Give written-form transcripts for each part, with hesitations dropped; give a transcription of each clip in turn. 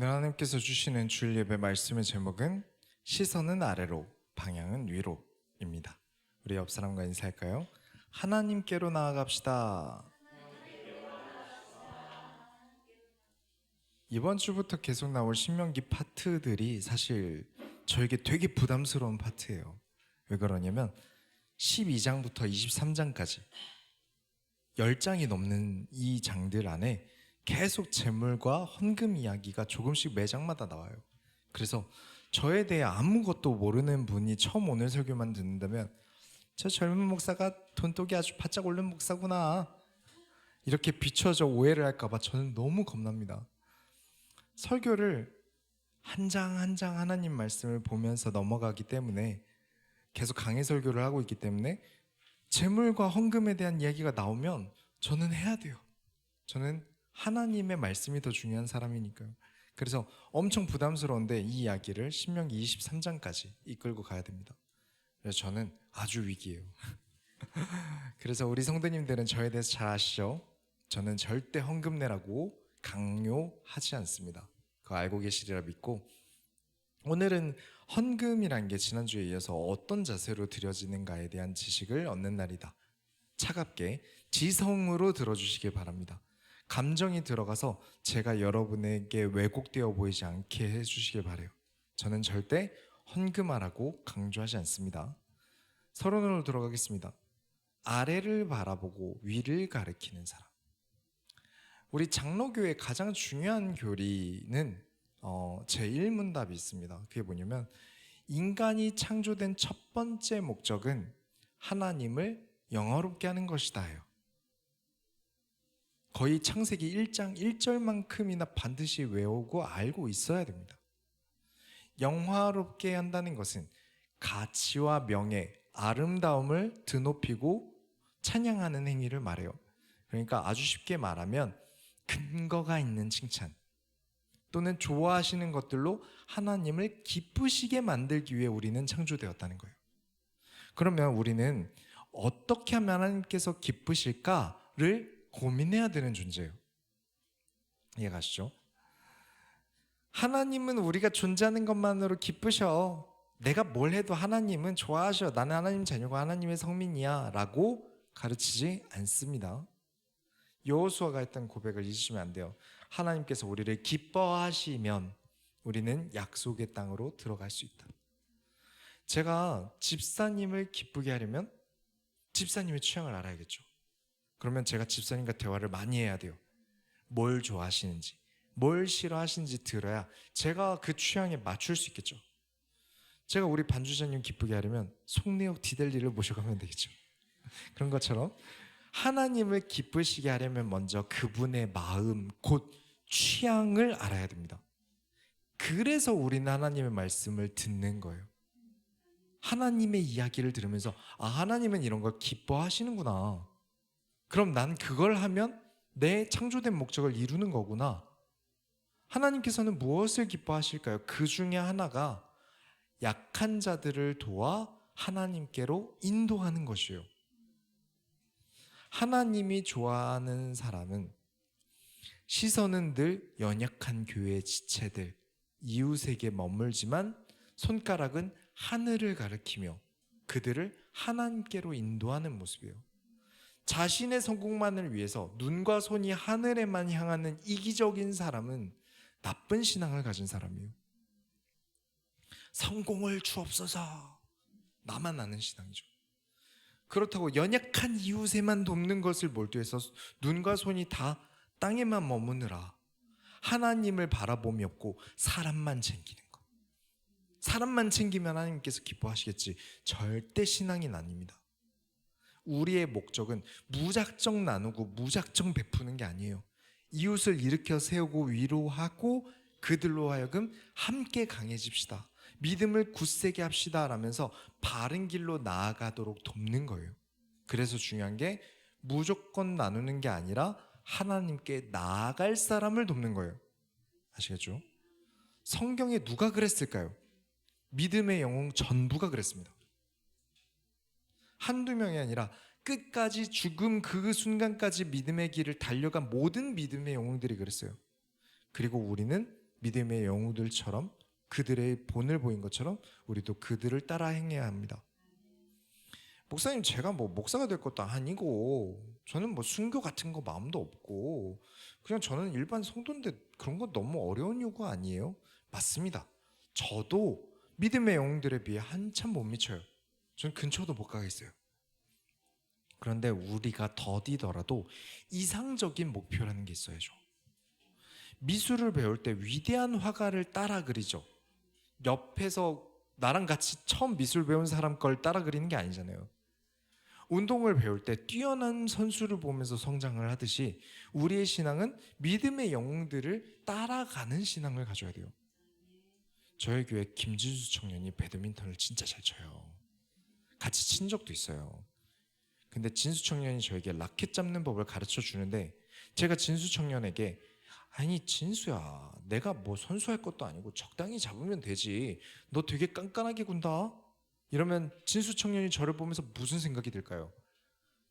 오늘 하나님께서 주시는 주일 예배 말씀의 제목은 시선은 아래로, 방향은 위로입니다. 우리 옆 사람과 인사할까요? 하나님께로 나아갑시다. 이번 주부터 계속 나올 신명기 파트들이 사실 저에게 되게 부담스러운 파트예요. 왜 그러냐면 12장부터 23장까지 10장이 넘는 이 장들 안에 계속 재물과 헌금 이야기가 조금씩 매 장마다 나와요. 그래서 저에 대해 아무것도 모르는 분이 처음 오늘 설교만 듣는다면 저 젊은 목사가 돈독이 아주 바짝 오른 목사구나 이렇게 비춰져 오해를 할까봐 저는 너무 겁납니다. 설교를 한 장 한 장 하나님 말씀을 보면서 넘어가기 때문에 계속 강해 설교를 하고 있기 때문에 재물과 헌금에 대한 이야기가 나오면 저는 해야 돼요. 저는 하나님의 말씀이 더 중요한 사람이니까요. 그래서 엄청 부담스러운데 이 이야기를 신명기 23장까지 이끌고 가야 됩니다. 그래서 저는 아주 위기예요. 그래서 우리 성도님들은 저에 대해서 잘 아시죠? 저는 절대 헌금 내라고 강요하지 않습니다. 그거 알고 계시리라 믿고, 오늘은 헌금이란 게 지난주에 이어서 어떤 자세로 드려지는가에 대한 지식을 얻는 날이다. 차갑게 지성으로 들어주시길 바랍니다. 감정이 들어가서 제가 여러분에게 왜곡되어 보이지 않게 해주시길 바라요. 저는 절대 헌금하라고 강조하지 않습니다. 서론으로 들어가겠습니다. 아래를 바라보고 위를 가리키는 사람. 우리 장로교의 가장 중요한 교리는 제1문답이 있습니다. 그게 뭐냐면 인간이 창조된 첫 번째 목적은 하나님을 영화롭게 하는 것이다요. 거의 창세기 1장 1절만큼이나 반드시 외우고 알고 있어야 됩니다. 영화롭게 한다는 것은 가치와 명예, 아름다움을 드높이고 찬양하는 행위를 말해요. 그러니까 아주 쉽게 말하면 근거가 있는 칭찬 또는 좋아하시는 것들로 하나님을 기쁘시게 만들기 위해 우리는 창조되었다는 거예요. 그러면 우리는 어떻게 하면 하나님께서 기쁘실까를 고민해야 되는 존재예요. 이해가시죠? 하나님은 우리가 존재하는 것만으로 기쁘셔. 내가 뭘 해도 하나님은 좋아하셔. 나는 하나님 자녀고 하나님의 성민이야 라고 가르치지 않습니다. 여호수아가 했던 고백을 잊으시면 안 돼요. 하나님께서 우리를 기뻐하시면 우리는 약속의 땅으로 들어갈 수 있다. 제가 집사님을 기쁘게 하려면 집사님의 취향을 알아야겠죠. 그러면 제가 집사님과 대화를 많이 해야 돼요. 뭘 좋아하시는지, 뭘 싫어하시는지 들어야 제가 그 취향에 맞출 수 있겠죠. 제가 우리 반주자님 기쁘게 하려면 송내역 디델리를 모셔가면 되겠죠. 그런 것처럼 하나님을 기쁘시게 하려면 먼저 그분의 마음, 곧 취향을 알아야 됩니다. 그래서 우리는 하나님의 말씀을 듣는 거예요. 하나님의 이야기를 들으면서 하나님은 이런 걸 기뻐하시는구나. 그럼 난 그걸 하면 내 창조된 목적을 이루는 거구나. 하나님께서는 무엇을 기뻐하실까요? 그 중에 하나가 약한 자들을 도와 하나님께로 인도하는 것이에요. 하나님이 좋아하는 사람은 시선은 늘 연약한 교회의 지체들, 이웃에게 머물지만 손가락은 하늘을 가리키며 그들을 하나님께로 인도하는 모습이에요. 자신의 성공만을 위해서 눈과 손이 하늘에만 향하는 이기적인 사람은 나쁜 신앙을 가진 사람이에요. 성공을 주옵소서. 나만 아는 신앙이죠. 그렇다고 연약한 이웃에만 돕는 것을 몰두해서 눈과 손이 다 땅에만 머무느라 하나님을 바라봄이 없고 사람만 챙기는 것. 사람만 챙기면 하나님께서 기뻐하시겠지. 절대 신앙인 아닙니다. 우리의 목적은 무작정 나누고 무작정 베푸는 게 아니에요. 이웃을 일으켜 세우고 위로하고 그들로 하여금 함께 강해집시다. 믿음을 굳세게 합시다 라면서 바른 길로 나아가도록 돕는 거예요. 그래서 중요한 게 무조건 나누는 게 아니라 하나님께 나아갈 사람을 돕는 거예요. 아시겠죠? 성경에 누가 그랬을까요? 믿음의 영웅 전부가 그랬습니다. 한두 명이 아니라 끝까지 죽음 그 순간까지 믿음의 길을 달려간 모든 믿음의 영웅들이 그랬어요. 그리고 우리는 믿음의 영웅들처럼 그들의 본을 보인 것처럼 우리도 그들을 따라 행해야 합니다. 목사님, 제가 뭐 목사가 될 것도 아니고 저는 뭐 순교 같은 거 마음도 없고 그냥 저는 일반 성도인데 그런 거 너무 어려운 요구 아니에요? 맞습니다. 저도 믿음의 영웅들에 비해 한참 못 미쳐요. 전 근처도 못 가겠어요. 그런데 우리가 더디더라도 이상적인 목표라는 게 있어야죠. 미술을 배울 때 위대한 화가를 따라 그리죠. 옆에서 나랑 같이 처음 미술 배운 사람 걸 따라 그리는 게 아니잖아요. 운동을 배울 때 뛰어난 선수를 보면서 성장을 하듯이 우리의 신앙은 믿음의 영웅들을 따라가는 신앙을 가져야 돼요. 저희 교회 김진수 청년이 배드민턴을 진짜 잘 쳐요. 같이 친 적도 있어요. 근데 진수 청년이 저에게 라켓 잡는 법을 가르쳐 주는데 제가 진수 청년에게 아니 진수야, 내가 뭐 선수할 것도 아니고 적당히 잡으면 되지, 너 되게 깐깐하게 군다, 이러면 진수 청년이 저를 보면서 무슨 생각이 들까요?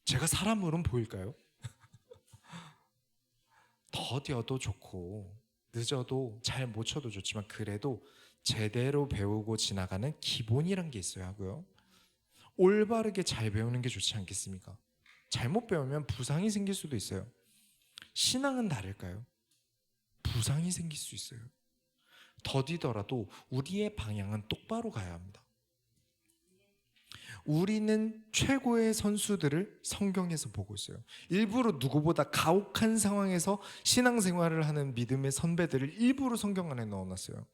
제가 사람으로는 보일까요? 더뎌도 좋고 늦어도 잘 못 쳐도 좋지만 그래도 제대로 배우고 지나가는 기본이란 게 있어야 하고요, 올바르게 잘 배우는 게 좋지 않겠습니까? 잘못 배우면 부상이 생길 수도 있어요. 신앙은 다를까요? 부상이 생길 수 있어요. 더디더라도 우리의 방향은 똑바로 가야 합니다. 우리는 최고의 선수들을 성경에서 보고 있어요. 일부러 누구보다 가혹한 상황에서 신앙생활을 하는 믿음의 선배들을 일부러 성경 안에 넣어놨어요.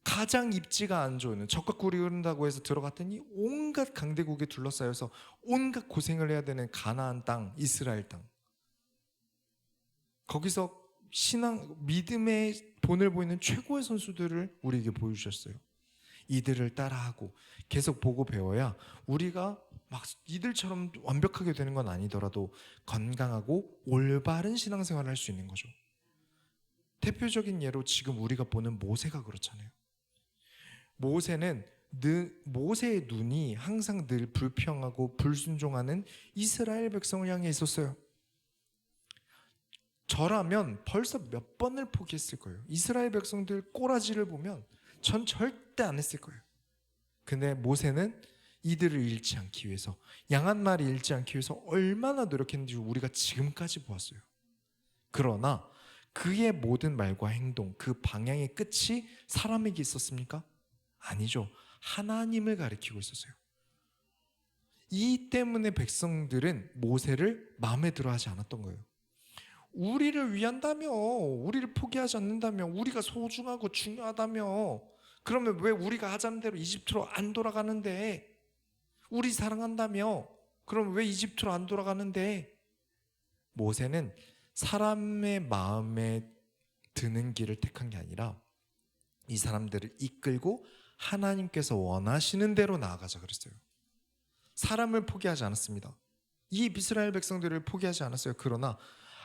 가장 입지가 안 좋은, 적과 꿀이 흐른다고 해서 들어갔더니 온갖 강대국에 둘러싸여서 온갖 고생을 해야 되는 가나안 땅, 이스라엘 땅, 거기서 신앙, 믿음의 본을 보이는 최고의 선수들을 우리에게 보여주셨어요. 이들을 따라하고 계속 보고 배워야 우리가 막 이들처럼 완벽하게 되는 건 아니더라도 건강하고 올바른 신앙생활을 할 수 있는 거죠. 대표적인 예로 지금 우리가 보는 모세가 그렇잖아요. 모세의 눈이 항상 늘 불평하고 불순종하는 이스라엘 백성을 향해 있었어요. 저라면 벌써 몇 번을 포기했을 거예요. 이스라엘 백성들 꼬라지를 보면 전 절대 안 했을 거예요. 근데 모세는 이들을 잃지 않기 위해서, 양 한 마리 잃지 않기 위해서 얼마나 노력했는지 우리가 지금까지 보았어요. 그러나 그의 모든 말과 행동, 그 방향의 끝이 사람에게 있었습니까? 아니죠. 하나님을 가리키고 있었어요. 이 때문에 백성들은 모세를 마음에 들어 하지 않았던 거예요. 우리를 위한다며, 우리를 포기하지 않는다며, 우리가 소중하고 중요하다며, 그러면 왜 우리가 하자는 대로 이집트로 안 돌아가는데? 우리 사랑한다며, 그럼 왜 이집트로 안 돌아가는데? 모세는 사람의 마음에 드는 길을 택한 게 아니라 이 사람들을 이끌고 하나님께서 원하시는 대로 나아가자 그랬어요. 사람을 포기하지 않았습니다. 이 이스라엘 백성들을 포기하지 않았어요. 그러나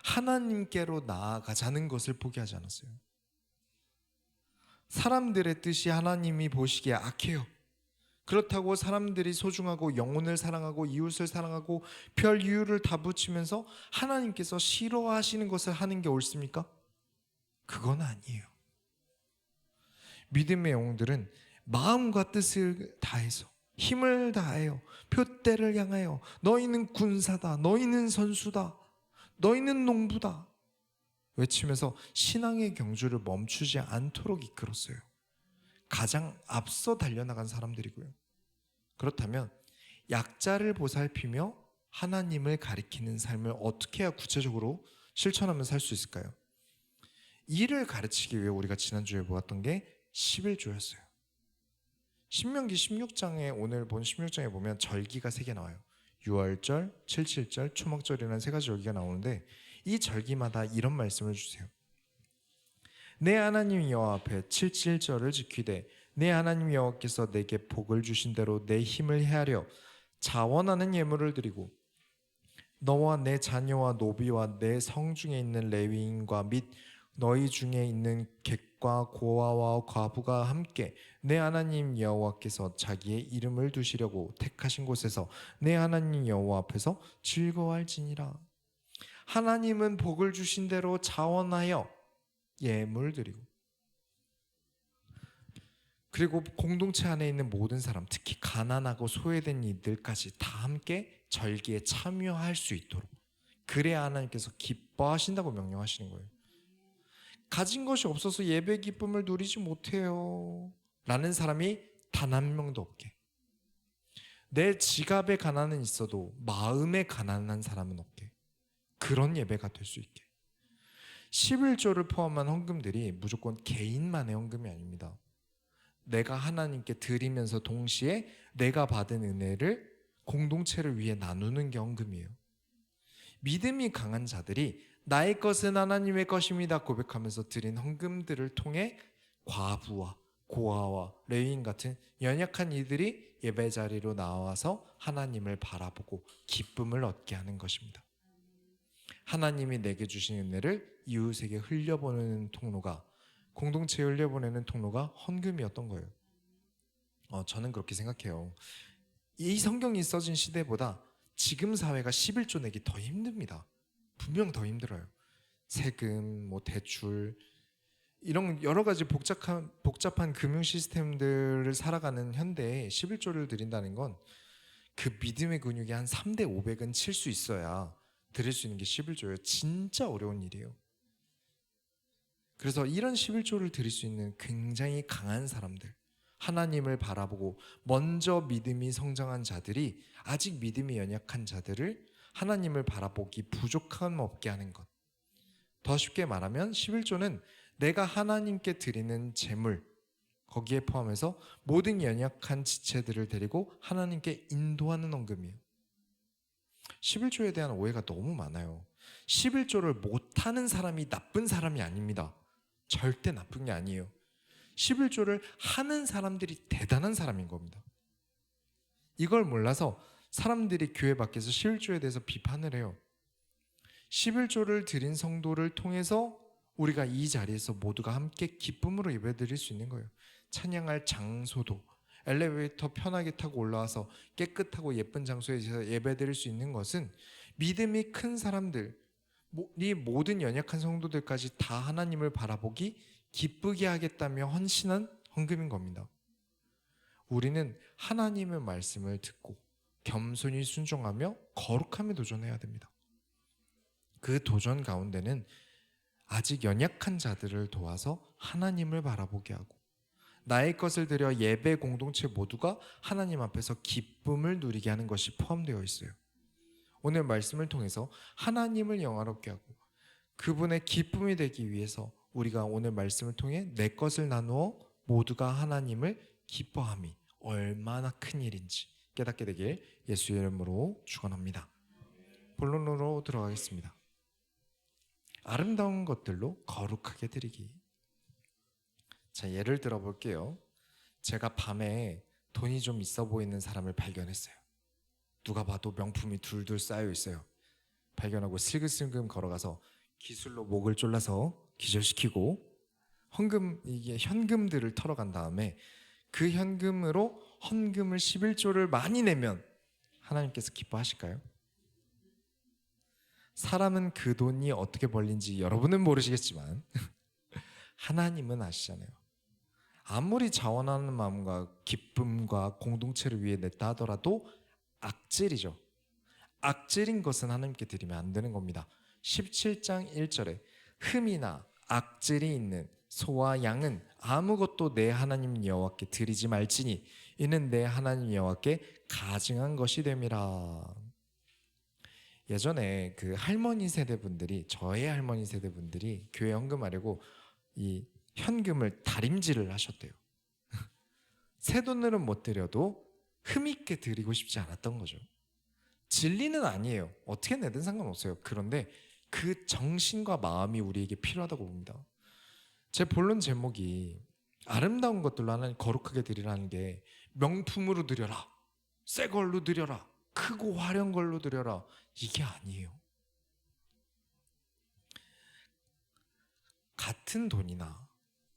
하나님께로 나아가자는 것을 포기하지 않았어요. 사람들의 뜻이 하나님이 보시기에 악해요. 그렇다고 사람들이 소중하고 영혼을 사랑하고 이웃을 사랑하고 별 이유를 다 붙이면서 하나님께서 싫어하시는 것을 하는 게 옳습니까? 그건 아니에요. 믿음의 영웅들은 마음과 뜻을 다해서, 힘을 다하여 표대를 향하여 너희는 군사다, 너희는 선수다, 너희는 농부다 외치면서 신앙의 경주를 멈추지 않도록 이끌었어요. 가장 앞서 달려나간 사람들이고요. 그렇다면 약자를 보살피며 하나님을 가리키는 삶을 어떻게 해야 구체적으로 실천하며 살 수 있을까요? 이를 가르치기 위해 우리가 지난주에 보았던 게 11조였어요. 신명기 16장에, 오늘 본 16장에 보면 절기가 3개 나와요. 유월절, 칠칠절, 초막절이라는 3가지 절기가 나오는데 이 절기마다 이런 말씀을 주세요. 내 하나님 여호와 앞에 칠칠절을 지키되 내 하나님 여호와께서 내게 복을 주신 대로 내 힘을 헤아려 자원하는 예물을 드리고 너와 내 자녀와 노비와 내 성중에 있는 레위인과 및 너희 중에 있는 객과 고아와 과부가 함께 내 하나님 여호와께서 자기의 이름을 두시려고 택하신 곳에서 내 하나님 여호와 앞에서 즐거워할지니라. 하나님은 복을 주신 대로 자원하여 예물 드리고 그리고 공동체 안에 있는 모든 사람, 특히 가난하고 소외된 이들까지 다 함께 절기에 참여할 수 있도록, 그래야 하나님께서 기뻐하신다고 명령하시는 거예요. 가진 것이 없어서 예배 기쁨을 누리지 못해요 라는 사람이 단 한 명도 없게, 내 지갑에 가난은 있어도 마음에 가난한 사람은 없게, 그런 예배가 될 수 있게. 11조를 포함한 헌금들이 무조건 개인만의 헌금이 아닙니다. 내가 하나님께 드리면서 동시에 내가 받은 은혜를 공동체를 위해 나누는 게 헌금이에요. 믿음이 강한 자들이 나의 것은 하나님의 것입니다 고백하면서 드린 헌금들을 통해 과부와 고아와 레위인 같은 연약한 이들이 예배 자리로 나와서 하나님을 바라보고 기쁨을 얻게 하는 것입니다. 하나님이 내게 주신 은혜를 이웃에게 흘려보내는 통로가, 공동체에 흘려보내는 통로가 헌금이었던 거예요. 저는 그렇게 생각해요. 이 성경이 써진 시대보다 지금 사회가 11조 내기 더 힘듭니다. 분명 더 힘들어요. 세금, 대출, 이런 여러 가지 복잡한 금융 시스템들을 살아가는 현대에 11조를 드린다는 건 그 믿음의 근육이 한 3대 500은 칠 수 있어야 드릴 수 있는 게 11조예요. 진짜 어려운 일이에요. 그래서 이런 11조를 드릴 수 있는 굉장히 강한 사람들, 하나님을 바라보고 먼저 믿음이 성장한 자들이 아직 믿음이 연약한 자들을 하나님을 바라보기 부족함 없게 하는 것. 더 쉽게 말하면 11조는 내가 하나님께 드리는 제물, 거기에 포함해서 모든 연약한 지체들을 데리고 하나님께 인도하는 헌금이에요. 11조에 대한 오해가 너무 많아요. 11조를 못하는 사람이 나쁜 사람이 아닙니다. 절대 나쁜 게 아니에요. 11조를 하는 사람들이 대단한 사람인 겁니다. 이걸 몰라서 사람들이 교회 밖에서 11조에 대해서 비판을 해요. 11조를 드린 성도를 통해서 우리가 이 자리에서 모두가 함께 기쁨으로 예배드릴 수 있는 거예요. 찬양할 장소도 엘리베이터 편하게 타고 올라와서 깨끗하고 예쁜 장소에서 예배드릴 수 있는 것은 믿음이 큰 사람들, 이 모든 연약한 성도들까지 다 하나님을 바라보기 기쁘게 하겠다며 헌신한 헌금인 겁니다. 우리는 하나님의 말씀을 듣고 겸손히 순종하며 거룩함에 도전해야 됩니다. 그 도전 가운데는 아직 연약한 자들을 도와서 하나님을 바라보게 하고 나의 것을 들여 예배 공동체 모두가 하나님 앞에서 기쁨을 누리게 하는 것이 포함되어 있어요. 오늘 말씀을 통해서 하나님을 영화롭게 하고 그분의 기쁨이 되기 위해서 우리가 오늘 말씀을 통해 내 것을 나누어 모두가 하나님을 기뻐함이 얼마나 큰 일인지 깨닫게 되길 예수의 이름으로 축원합니다. 본론으로 들어가겠습니다. 아름다운 것들로 거룩하게 드리기. 자, 예를 들어 볼게요. 제가 밤에 돈이 좀 있어 보이는 사람을 발견했어요. 누가 봐도 명품이 둘둘 쌓여 있어요. 발견하고 슬금슬금 걸어가서 기술로 목을 졸라서 기절시키고 이게 현금들을 털어간 다음에 그 현금으로 헌금을 11조를 많이 내면 하나님께서 기뻐하실까요? 사람은 그 돈이 어떻게 벌린지 여러분은 모르시겠지만 하나님은 아시잖아요. 아무리 자원하는 마음과 기쁨과 공동체를 위해 냈다 하더라도 악질이죠. 악질인 것은 하나님께 드리면 안 되는 겁니다. 17장 1절에 흠이나 악질이 있는 소와 양은 아무것도 내 하나님 여호와께 드리지 말지니 이는 내 하나님 여호와께 가증한 것이 됨이라. 예전에 그 할머니 세대분들이, 저의 할머니 세대분들이 교회 헌금하려고 이 현금을 다림질을 하셨대요. 새 돈으로는 못 드려도 흠있게 드리고 싶지 않았던 거죠. 진리는 아니에요. 어떻게 내든 상관없어요. 그런데 그 정신과 마음이 우리에게 필요하다고 봅니다. 제 본론 제목이 아름다운 것들로 하나님 거룩하게 드리라는 게 명품으로 드려라, 새 걸로 드려라, 크고 화려한 걸로 드려라, 이게 아니에요. 같은 돈이나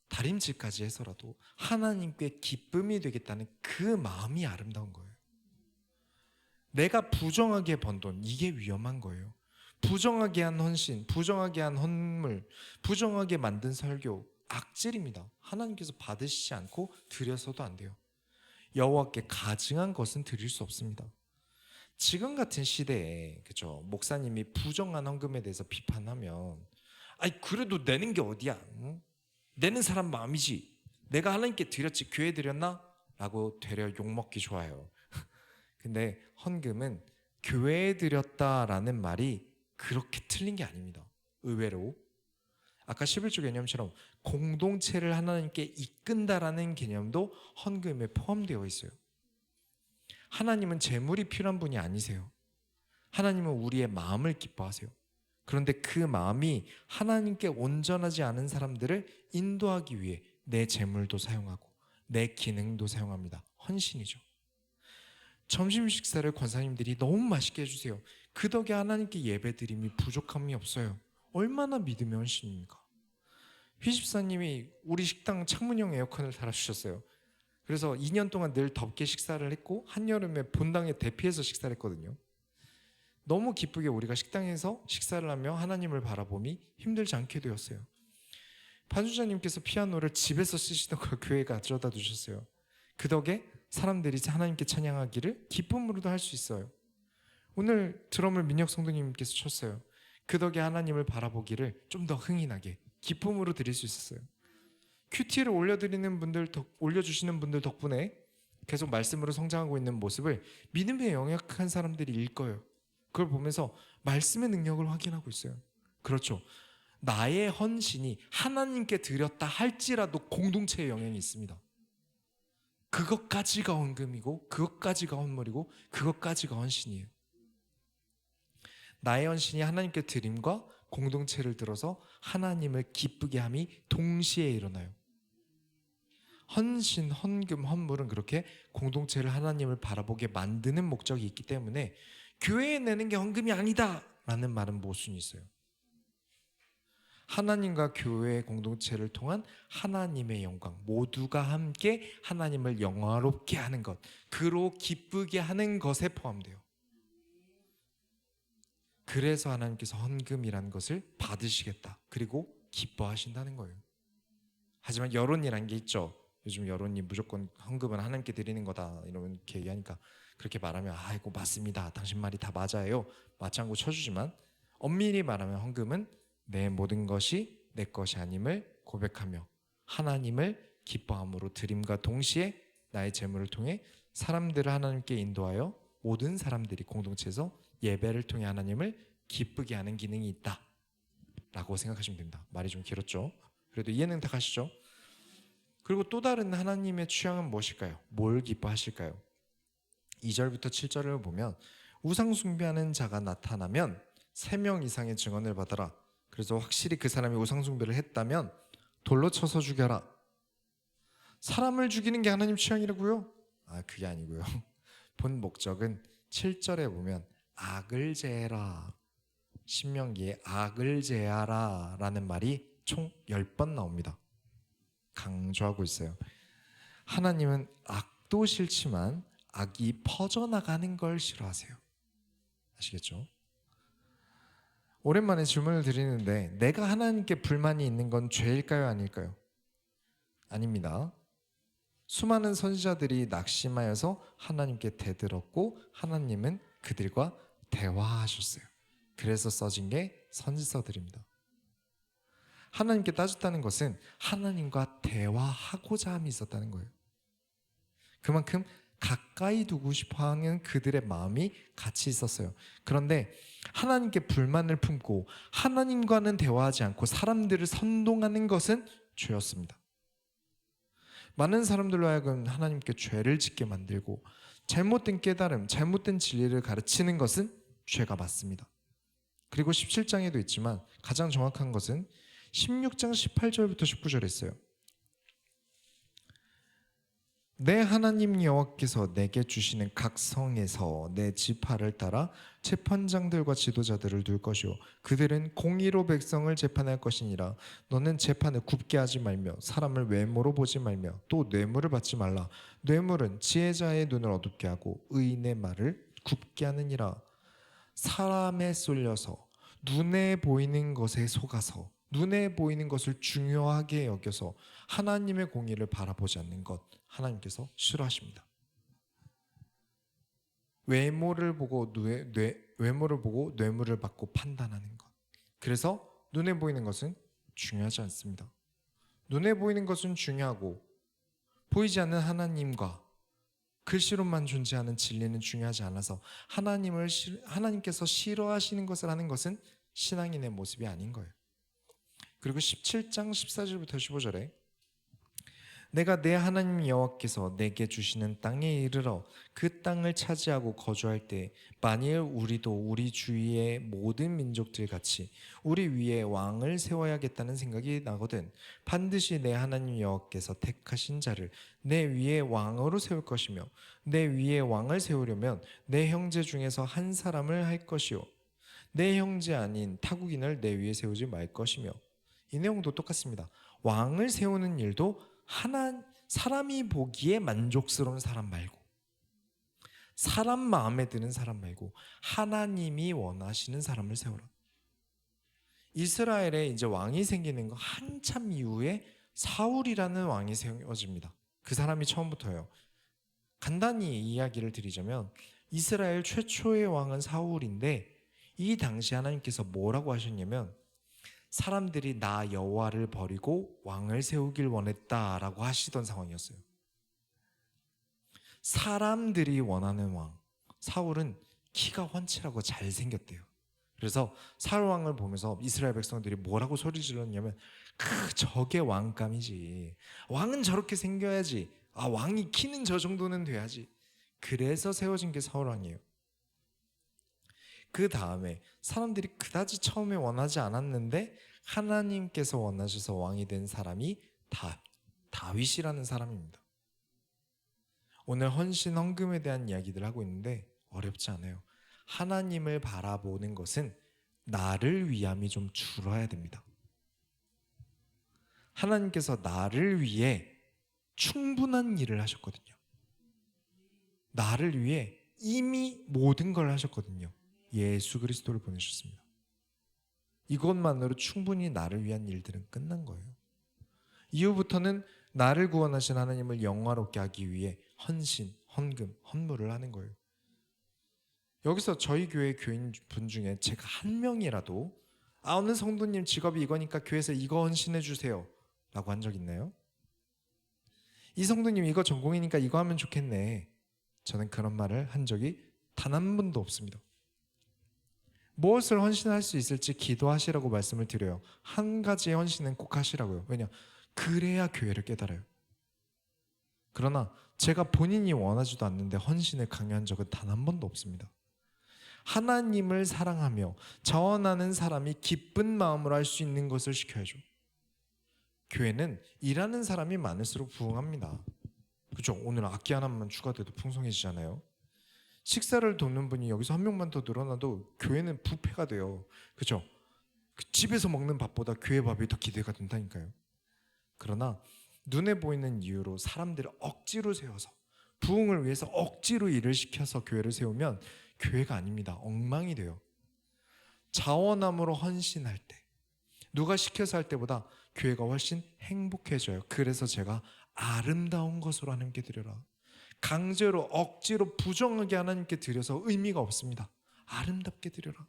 다림질까지 해서라도 하나님께 기쁨이 되겠다는 그 마음이 아름다운 거예요. 내가 부정하게 번 돈, 이게 위험한 거예요. 부정하게 한 헌신, 부정하게 한 헌물, 부정하게 만든 설교, 악질입니다. 하나님께서 받으시지 않고 드려서도 안 돼요. 여호와께 가증한 것은 드릴 수 없습니다. 지금 같은 시대에 그죠? 목사님이 부정한 헌금에 대해서 비판하면 아니 그래도 내는 게 어디야? 응? 내는 사람 마음이지. 내가 하나님께 드렸지 교회 드렸나? 라고 되려 욕먹기 좋아요. 근데 헌금은 교회에 드렸다라는 말이 그렇게 틀린 게 아닙니다. 의외로 아까 11조 개념처럼 공동체를 하나님께 이끈다라는 개념도 헌금에 포함되어 있어요. 하나님은 재물이 필요한 분이 아니세요. 하나님은 우리의 마음을 기뻐하세요. 그런데 그 마음이 하나님께 온전하지 않은 사람들을 인도하기 위해 내 재물도 사용하고 내 기능도 사용합니다. 헌신이죠. 점심 식사를 권사님들이 너무 맛있게 해주세요. 그 덕에 하나님께 예배드림이 부족함이 없어요. 얼마나 믿음의 헌신입니까? 휘집사님이 우리 식당 창문형 에어컨을 달아주셨어요. 그래서 2년 동안 늘 덥게 식사를 했고 한여름에 본당에 대피해서 식사를 했거든요. 너무 기쁘게 우리가 식당에서 식사를 하며 하나님을 바라보니 힘들지 않게 되었어요. 반주자님께서 피아노를 집에서 쓰시던 걸 교회에 가져다 두셨어요. 그 덕에 사람들이 하나님께 찬양하기를 기쁨으로도 할 수 있어요. 오늘 드럼을 민혁 성도님께서 쳤어요. 그 덕에 하나님을 바라보기를 좀 더 흥이 나게 기쁨으로 드릴 수 있었어요. 큐티를 올려주시는 분들 덕분에 계속 말씀으로 성장하고 있는 모습을 믿음에 영역한 사람들이 읽어요. 그걸 보면서 말씀의 능력을 확인하고 있어요. 그렇죠. 나의 헌신이 하나님께 드렸다 할지라도 공동체의 영향이 있습니다. 그것까지가 헌금이고 그것까지가 헌물이고 그것까지가 헌신이에요. 나의 헌신이 하나님께 드림과 공동체를 들어서 하나님을 기쁘게 함이 동시에 일어나요. 헌신, 헌금, 헌물은 그렇게 공동체를 하나님을 바라보게 만드는 목적이 있기 때문에 교회에 내는 게 헌금이 아니다 라는 말은 모순이 있어요. 하나님과 교회의 공동체를 통한 하나님의 영광, 모두가 함께 하나님을 영화롭게 하는 것, 그로 기쁘게 하는 것에 포함돼요. 그래서 하나님께서 헌금이라는 것을 받으시겠다, 그리고 기뻐하신다는 거예요. 하지만 여론이라는 게 있죠. 요즘 여론이 무조건 헌금은 하나님께 드리는 거다 이렇게 얘기하니까 그렇게 말하면 아이고 맞습니다, 당신 말이 다 맞아요, 맞장구 쳐주지만 엄밀히 말하면 헌금은 내 모든 것이 내 것이 아님을 고백하며 하나님을 기뻐함으로 드림과 동시에 나의 재물을 통해 사람들을 하나님께 인도하여 모든 사람들이 공동체에서 예배를 통해 하나님을 기쁘게 하는 기능이 있다 라고 생각하시면 됩니다. 말이 좀 길었죠? 그래도 이해는 다 가시죠? 그리고 또 다른 하나님의 취향은 무엇일까요? 뭘 기뻐하실까요? 2절부터 7절을 보면 우상 숭배하는 자가 나타나면 3명 이상의 증언을 받아라. 그래서 확실히 그 사람이 우상 숭배를 했다면 돌로 쳐서 죽여라. 사람을 죽이는 게 하나님 취향이라고요? 그게 아니고요. 본 목적은 7절에 보면 악을 제해라, 신명기에 악을 제하라 라는 말이 총 10번 나옵니다. 강조하고 있어요. 하나님은 악도 싫지만 악이 퍼져나가는 걸 싫어하세요. 아시겠죠? 오랜만에 질문을 드리는데 내가 하나님께 불만이 있는 건 죄일까요? 아닐까요? 아닙니다. 수많은 선지자들이 낙심하여서 하나님께 대들었고 하나님은 그들과 대화하셨어요. 그래서 써진 게 선지서들입니다. 하나님께 따졌다는 것은 하나님과 대화하고자 함이 있었다는 거예요. 그만큼 가까이 두고 싶어하는 그들의 마음이 같이 있었어요. 그런데 하나님께 불만을 품고 하나님과는 대화하지 않고 사람들을 선동하는 것은 죄였습니다. 많은 사람들로 하여금 하나님께 죄를 짓게 만들고 잘못된 깨달음, 잘못된 진리를 가르치는 것은 죄가 맞습니다. 그리고 17장에도 있지만 가장 정확한 것은 16장 18절부터 19절에 있어요. 내 하나님 여호와께서 내게 주시는 각 성에서 내 지파를 따라 재판장들과 지도자들을 둘 것이요 그들은 공의로 백성을 재판할 것이니라. 너는 재판을 굽게 하지 말며 사람을 외모로 보지 말며 또 뇌물을 받지 말라. 뇌물은 지혜자의 눈을 어둡게 하고 의인의 말을 굽게 하느니라. 사람에 쏠려서 눈에 보이는 것에 속아서 눈에 보이는 것을 중요하게 여겨서 하나님의 공의를 바라보지 않는 것, 하나님께서 싫어하십니다. 외모를 보고 뇌물을 받고 판단하는 것. 그래서 눈에 보이는 것은 중요하지 않습니다. 눈에 보이는 것은 중요하고 보이지 않는 하나님과 글씨로만 존재하는 진리는 중요하지 않아서 하나님께서 싫어하시는 것을 하는 것은 신앙인의 모습이 아닌 거예요. 그리고 17장 14절부터 15절에 내가 내 하나님 여호와께서 내게 주시는 땅에 이르러 그 땅을 차지하고 거주할 때 만일 우리도 우리 주위의 모든 민족들 같이 우리 위에 왕을 세워야겠다는 생각이 나거든 반드시 내 하나님 여호와께서 택하신 자를 내 위에 왕으로 세울 것이며 내 위에 왕을 세우려면 내 형제 중에서 한 사람을 할 것이요 내 형제 아닌 타국인을 내 위에 세우지 말 것이며 이 내용도 똑같습니다. 왕을 세우는 일도 사람이 보기에 만족스러운 사람 말고 사람 마음에 드는 사람 말고 하나님이 원하시는 사람을 세우라. 이스라엘에 이제 왕이 생기는 거 한참 이후에 사울이라는 왕이 세워집니다. 그 사람이 처음부터예요. 간단히 이야기를 드리자면 이스라엘 최초의 왕은 사울인데 이 당시 하나님께서 뭐라고 하셨냐면 사람들이 나 여호와를 버리고 왕을 세우길 원했다라고 하시던 상황이었어요. 사람들이 원하는 왕. 사울은 키가 훤칠하고 잘생겼대요. 그래서 사울 왕을 보면서 이스라엘 백성들이 뭐라고 소리 질렀냐면 저게 왕감이지. 왕은 저렇게 생겨야지. 왕이 키는 저 정도는 돼야지. 그래서 세워진 게 사울 왕이에요. 그 다음에 사람들이 그다지 처음에 원하지 않았는데 하나님께서 원하셔서 왕이 된 사람이 다윗이라는 사람입니다. 오늘 헌신 헌금에 대한 이야기들 하고 있는데 어렵지 않아요. 하나님을 바라보는 것은 나를 위함이 좀 줄어야 됩니다. 하나님께서 나를 위해 충분한 일을 하셨거든요. 나를 위해 이미 모든 걸 하셨거든요. 예수 그리스도를 보내셨습니다. 이것만으로 충분히 나를 위한 일들은 끝난 거예요. 이후부터는 나를 구원하신 하나님을 영화롭게 하기 위해 헌신, 헌금, 헌물을 하는 거예요. 여기서 저희 교회 교인분 중에 제가 한 명이라도 오늘 성도님 직업이 이거니까 교회에서 이거 헌신해 주세요 라고 한 적 있나요? 이 성도님 이거 전공이니까 이거 하면 좋겠네. 저는 그런 말을 한 적이 단 한 번도 없습니다. 무엇을 헌신할 수 있을지 기도하시라고 말씀을 드려요. 한 가지의 헌신은 꼭 하시라고요. 왜냐? 그래야 교회를 깨달아요. 그러나 제가 본인이 원하지도 않는데 헌신을 강요한 적은 단 한 번도 없습니다. 하나님을 사랑하며 자원하는 사람이 기쁜 마음으로 할 수 있는 것을 시켜야죠. 교회는 일하는 사람이 많을수록 부흥합니다. 그렇죠? 오늘 악기 하나만 추가돼도 풍성해지잖아요. 식사를 돕는 분이 여기서 한 명만 더 늘어나도 교회는 부패가 돼요. 그렇죠? 집에서 먹는 밥보다 교회 밥이 더 기대가 된다니까요. 그러나 눈에 보이는 이유로 사람들을 억지로 세워서 부흥을 위해서 억지로 일을 시켜서 교회를 세우면 교회가 아닙니다. 엉망이 돼요. 자원함으로 헌신할 때 누가 시켜서 할 때보다 교회가 훨씬 행복해져요. 그래서 제가 아름다운 것으로 하나님께 드려라. 강제로 억지로 부정하게 하나님께 드려서 의미가 없습니다. 아름답게 드려라.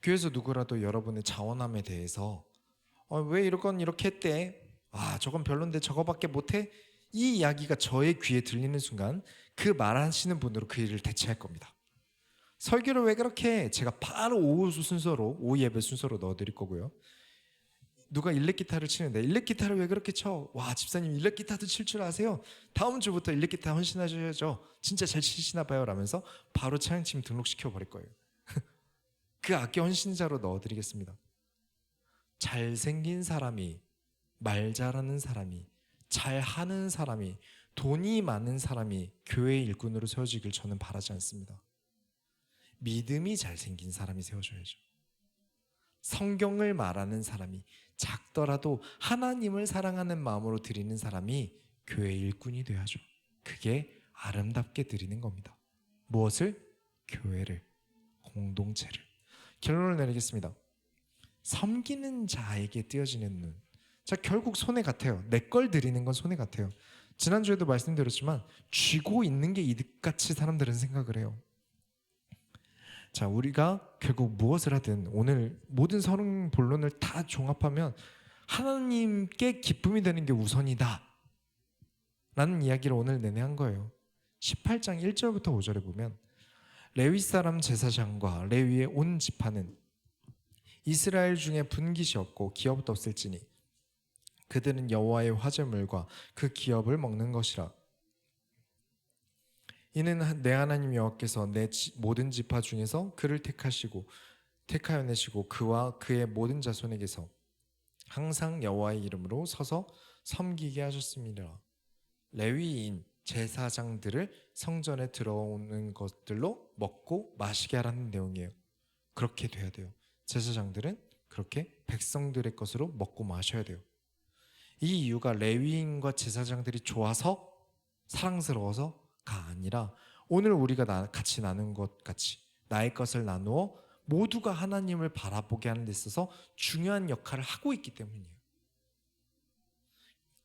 교회에서 누구라도 여러분의 자원함에 대해서 왜 이건 이렇게 했대? 저건 별론데 저거밖에 못해? 이 이야기가 저의 귀에 들리는 순간 그 말하시는 분으로 그 일을 대체할 겁니다. 설교를 왜 그렇게 해? 제가 바로 오후 예배 순서로 넣어드릴 거고요. 누가 일렉기타를 치는데 일렉기타를 왜 그렇게 쳐? 집사님 일렉기타도 칠 줄 아세요? 다음 주부터 일렉기타 헌신하셔야죠. 진짜 잘 치시나 봐요 라면서 바로 찬양팀 등록시켜 버릴 거예요. 그 악기 헌신자로 넣어드리겠습니다. 잘생긴 사람이, 말 잘하는 사람이, 잘하는 사람이, 돈이 많은 사람이 교회의 일꾼으로 세워지길 저는 바라지 않습니다. 믿음이 잘생긴 사람이 세워져야죠. 성경을 말하는 사람이, 작더라도 하나님을 사랑하는 마음으로 드리는 사람이 교회의 일꾼이 되어야죠. 그게 아름답게 드리는 겁니다. 무엇을? 교회를, 공동체를. 결론을 내리겠습니다. 섬기는 자에게 띄어지는 눈. 자, 결국 손해 같아요. 내 걸 드리는 건 손해 같아요. 지난주에도 말씀드렸지만 쥐고 있는 게 이득같이 사람들은 생각을 해요. 자, 우리가 결국 무엇을 하든 오늘 모든 서론 본론을 다 종합하면 하나님께 기쁨이 되는 게 우선이다 라는 이야기를 오늘 내내 한 거예요. 18장 1절부터 5절에 보면 레위 사람 제사장과 레위의 온 지파는 이스라엘 중에 분깃이 없고 기업도 없을지니 그들은 여호와의 화제물과 그 기업을 먹는 것이라. 이는 내 하나님 여호와께서 내 모든 지파 중에서 그를 택하여 내시고 그와 그의 모든 자손에게서 항상 여호와의 이름으로 서서 섬기게 하셨습니다. 레위인 제사장들을 성전에 들어오는 것들로 먹고 마시게 하라는 내용이에요. 그렇게 돼야 돼요. 제사장들은 그렇게 백성들의 것으로 먹고 마셔야 돼요. 이 이유가 레위인과 제사장들이 좋아서 사랑스러워서가 아니라 오늘 우리가 같이 나눈 것 같이 나의 것을 나누어 모두가 하나님을 바라보게 하는 데 있어서 중요한 역할을 하고 있기 때문이에요.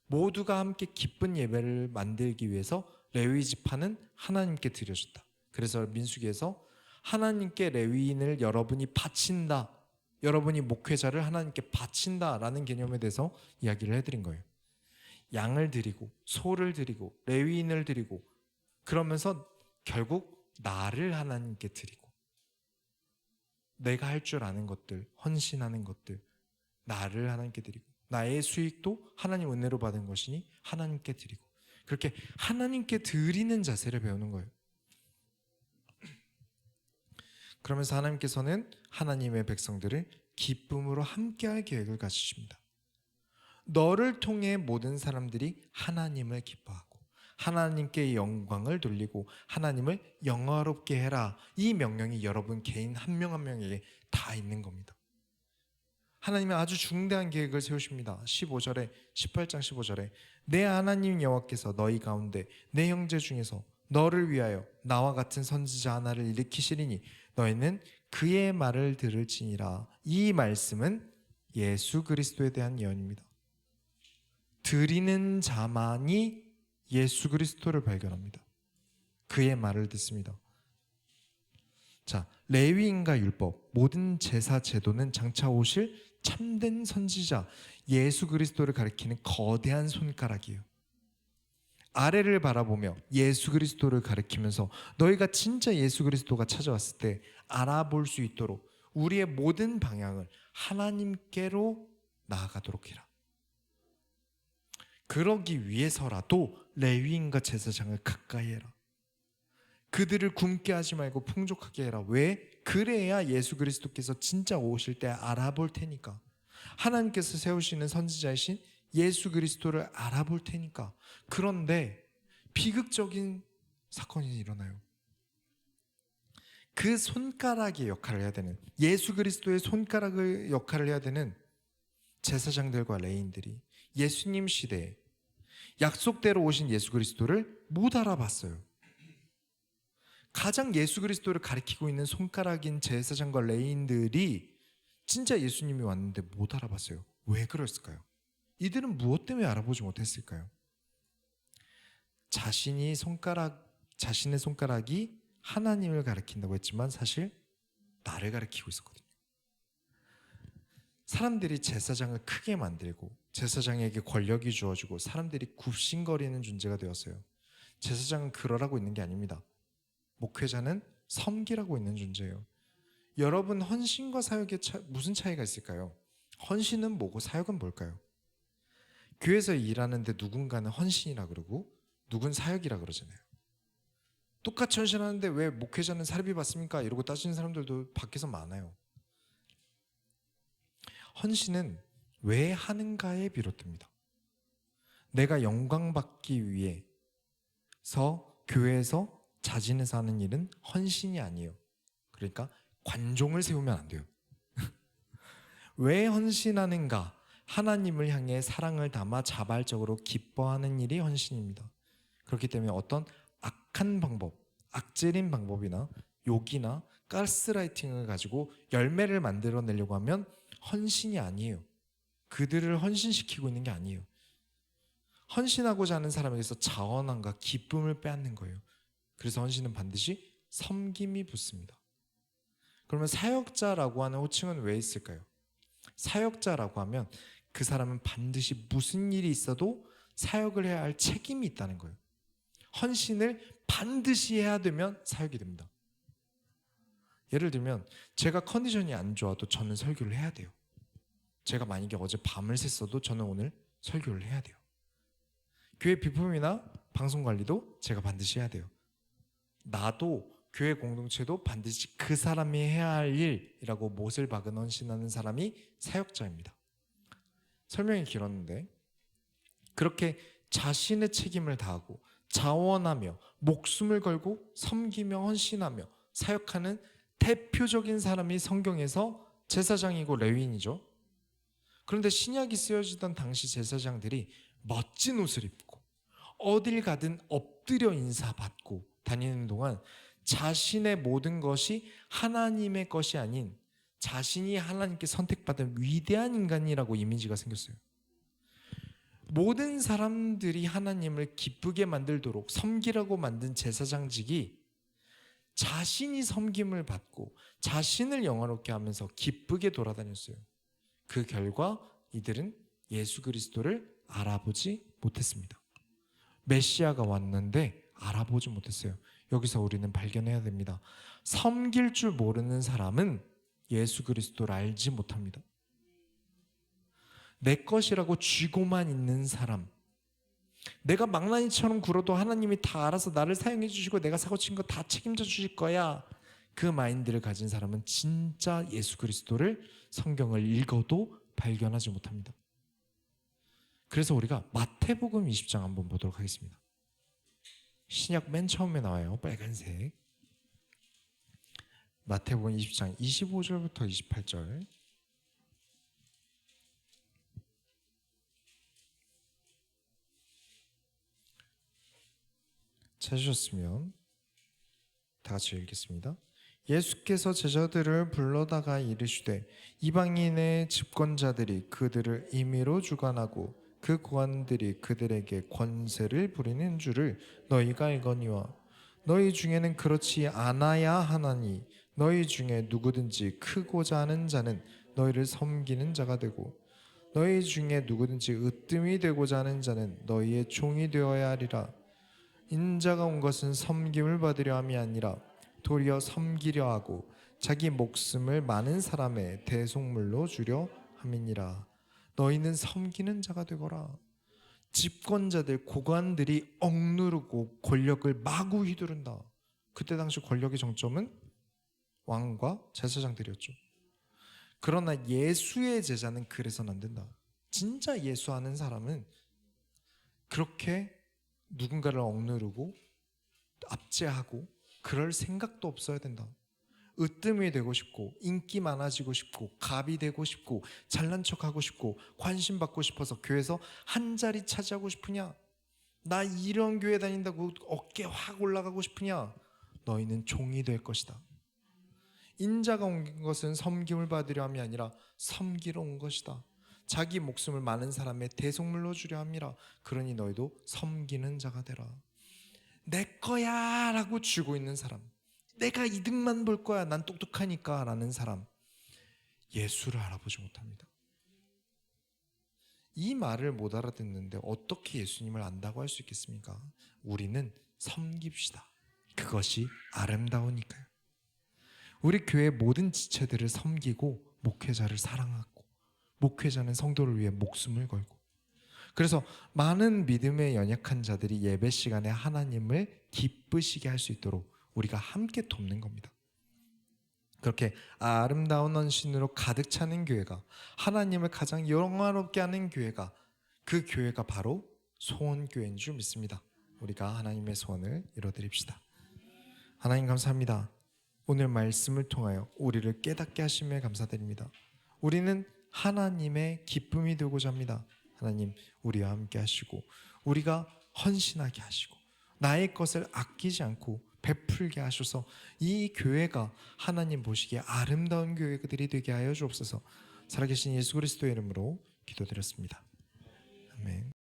모두가 함께 기쁜 예배를 만들기 위해서 레위 지파는 하나님께 드려줬다. 그래서 민수기에서 하나님께 레위인을 여러분이 바친다, 여러분이 목회자를 하나님께 바친다라는 개념에 대해서 이야기를 해드린 거예요. 양을 드리고 소를 드리고 레위인을 드리고 그러면서 결국 나를 하나님께 드리고 내가 할 줄 아는 것들, 헌신하는 것들 나를 하나님께 드리고 나의 수익도 하나님 은혜로 받은 것이니 하나님께 드리고 그렇게 하나님께 드리는 자세를 배우는 거예요. 그러면서 하나님께서는 하나님의 백성들을 기쁨으로 함께할 계획을 가지십니다. 너를 통해 모든 사람들이 하나님을 기뻐하고 하나님께 영광을 돌리고 하나님을 영화롭게 해라. 이 명령이 여러분 개인 한 명 한 명에게 다 있는 겁니다. 하나님은 아주 중대한 계획을 세우십니다. 18장 15절에 내 하나님 여호와께서 너희 가운데 내 형제 중에서 너를 위하여 나와 같은 선지자 하나를 일으키시리니 너희는 그의 말을 들을지니라. 이 말씀은 예수 그리스도에 대한 예언입니다. 드리는 자만이 예수 그리스도를 발견합니다. 그의 말을 듣습니다. 자, 레위인과 율법, 모든 제사 제도는 장차 오실 참된 선지자 예수 그리스도를 가리키는 거대한 손가락이에요. 아래를 바라보며 예수 그리스도를 가리키면서 너희가 진짜 예수 그리스도가 찾아왔을 때 알아볼 수 있도록 우리의 모든 방향을 하나님께로 나아가도록 해라. 그러기 위해서라도 레위인과 제사장을 가까이 해라. 그들을 굶게 하지 말고 풍족하게 해라. 왜? 그래야 예수 그리스도께서 진짜 오실 때 알아볼 테니까. 하나님께서 세우시는 선지자이신 예수 그리스도를 알아볼 테니까. 그런데 비극적인 사건이 일어나요. 그 손가락의 역할을 해야 되는, 예수 그리스도의 손가락의 역할을 해야 되는 제사장들과 레위인들이 예수님 시대에 약속대로 오신 예수 그리스도를 못 알아봤어요. 가장 예수 그리스도를 가리키고 있는 손가락인 제사장과 레위인들이 진짜 예수님이 왔는데 못 알아봤어요. 왜 그랬을까요? 이들은 무엇 때문에 알아보지 못했을까요? 자신의 손가락이 하나님을 가리킨다고 했지만 사실 나를 가리키고 있었거든요. 사람들이 제사장을 크게 만들고 제사장에게 권력이 주어지고 사람들이 굽신거리는 존재가 되었어요. 제사장은 그러라고 있는 게 아닙니다. 목회자는 섬기라고 있는 존재예요. 여러분, 헌신과 사역에 무슨 차이가 있을까요? 헌신은 뭐고 사역은 뭘까요? 교회에서 일하는데 누군가는 헌신이라 그러고 누군 사역이라 그러잖아요. 똑같이 헌신하는데 왜 목회자는 사례비 받습니까? 이러고 따지는 사람들도 밖에서 많아요. 헌신은 왜 하는가에 비롯됩니다. 내가 영광받기 위해서 교회에서 자진해서 하는 일은 헌신이 아니에요. 그러니까 관종을 세우면 안 돼요. 왜 헌신하는가? 하나님을 향해 사랑을 담아 자발적으로 기뻐하는 일이 헌신입니다. 그렇기 때문에 어떤 악한 방법, 악질인 방법이나 욕이나 가스라이팅을 가지고 열매를 만들어내려고 하면 헌신이 아니에요. 그들을 헌신시키고 있는 게 아니에요. 헌신하고자 하는 사람에게서 자원함과 기쁨을 빼앗는 거예요. 그래서 헌신은 반드시 섬김이 붙습니다. 그러면 사역자라고 하는 호칭은 왜 있을까요? 사역자라고 하면 그 사람은 반드시 무슨 일이 있어도 사역을 해야 할 책임이 있다는 거예요. 헌신을 반드시 해야 되면 사역이 됩니다. 예를 들면 제가 컨디션이 안 좋아도 저는 설교를 해야 돼요. 제가 만약에 어제 밤을 샜어도 저는 오늘 설교를 해야 돼요. 교회 비품이나 방송관리도 제가 반드시 해야 돼요. 나도 교회 공동체도 반드시 그 사람이 해야 할 일이라고 못을 박은 헌신하는 사람이 사역자입니다. 설명이 길었는데 그렇게 자신의 책임을 다하고 자원하며 목숨을 걸고 섬기며 헌신하며 사역하는 대표적인 사람이 성경에서 제사장이고 레위인이죠. 그런데 신약이 쓰여지던 당시 제사장들이 멋진 옷을 입고 어딜 가든 엎드려 인사받고 다니는 동안 자신의 모든 것이 하나님의 것이 아닌 자신이 하나님께 선택받은 위대한 인간이라고 이미지가 생겼어요. 모든 사람들이 하나님을 기쁘게 만들도록 섬기라고 만든 제사장직이 자신이 섬김을 받고 자신을 영화롭게 하면서 기쁘게 돌아다녔어요. 그 결과 이들은 예수 그리스도를 알아보지 못했습니다. 메시아가 왔는데 알아보지 못했어요. 여기서 우리는 발견해야 됩니다. 섬길 줄 모르는 사람은 예수 그리스도를 알지 못합니다. 내 것이라고 쥐고만 있는 사람, 내가 망나니처럼 굴어도 하나님이 다 알아서 나를 사용해 주시고 내가 사고친 거 다 책임져 주실 거야, 그 마인드를 가진 사람은 진짜 예수 그리스도를 성경을 읽어도 발견하지 못합니다. 그래서 우리가 마태복음 20장 한번 보도록 하겠습니다. 신약 맨 처음에 나와요. 빨간색. 마태복음 20장 25절부터 28절. 찾으셨으면 다 같이 읽겠습니다. 예수께서 제자들을 불러다가 이르시되 이방인의 집권자들이 그들을 임의로 주관하고 그 고관들이 그들에게 권세를 부리는 줄을 너희가 알거니와 너희 중에는 그렇지 않아야 하나니 너희 중에 누구든지 크고자 하는 자는 너희를 섬기는 자가 되고 너희 중에 누구든지 으뜸이 되고자 하는 자는 너희의 종이 되어야 하리라. 인자가 온 것은 섬김을 받으려 함이 아니라 도리어 섬기려 하고 자기 목숨을 많은 사람의 대속물로 주려 함이니라. 너희는 섬기는 자가 되거라. 집권자들, 고관들이 억누르고 권력을 마구 휘두른다. 그때 당시 권력의 정점은 왕과 제사장들이었죠. 그러나 예수의 제자는 그래서는 안 된다. 진짜 예수하는 사람은 그렇게 누군가를 억누르고 압제하고 그럴 생각도 없어야 된다. 으뜸이 되고 싶고 인기 많아지고 싶고 갑이 되고 싶고 잘난 척하고 싶고 관심 받고 싶어서 교회에서 한 자리 차지하고 싶으냐? 나 이런 교회 다닌다고 어깨 확 올라가고 싶으냐? 너희는 종이 될 것이다. 인자가 온 것은 섬김을 받으려 함이 아니라 섬기러 온 것이다. 자기 목숨을 많은 사람의 대속물로 주려 함이라. 그러니 너희도 섬기는 자가 되라. 내 거야 라고 쥐고 있는 사람, 내가 이득만 볼 거야, 난 똑똑하니까 라는 사람, 예수를 알아보지 못합니다. 이 말을 못 알아듣는데 어떻게 예수님을 안다고 할 수 있겠습니까? 우리는 섬깁시다. 그것이 아름다우니까요. 우리 교회 모든 지체들을 섬기고 목회자를 사랑하고 목회자는 성도를 위해 목숨을 걸고, 그래서 많은 믿음에 연약한 자들이 예배 시간에 하나님을 기쁘시게 할 수 있도록 우리가 함께 돕는 겁니다. 그렇게 아름다운 헌신으로 가득 차는 교회가, 하나님을 가장 영화롭게 하는 교회가, 그 교회가 바로 소원교회인 줄 믿습니다. 우리가 하나님의 소원을 이뤄드립시다. 하나님 감사합니다. 오늘 말씀을 통하여 우리를 깨닫게 하심에 감사드립니다. 우리는 하나님의 기쁨이 되고자 합니다. 하나님, 우리와 함께 하시고 우리가 헌신하게 하시고 나의 것을 아끼지 않고 베풀게 하셔서 이 교회가 하나님 보시기에 아름다운 교회들이 되게 하여 주옵소서. 살아계신 예수 그리스도의 이름으로 기도드렸습니다. 아멘.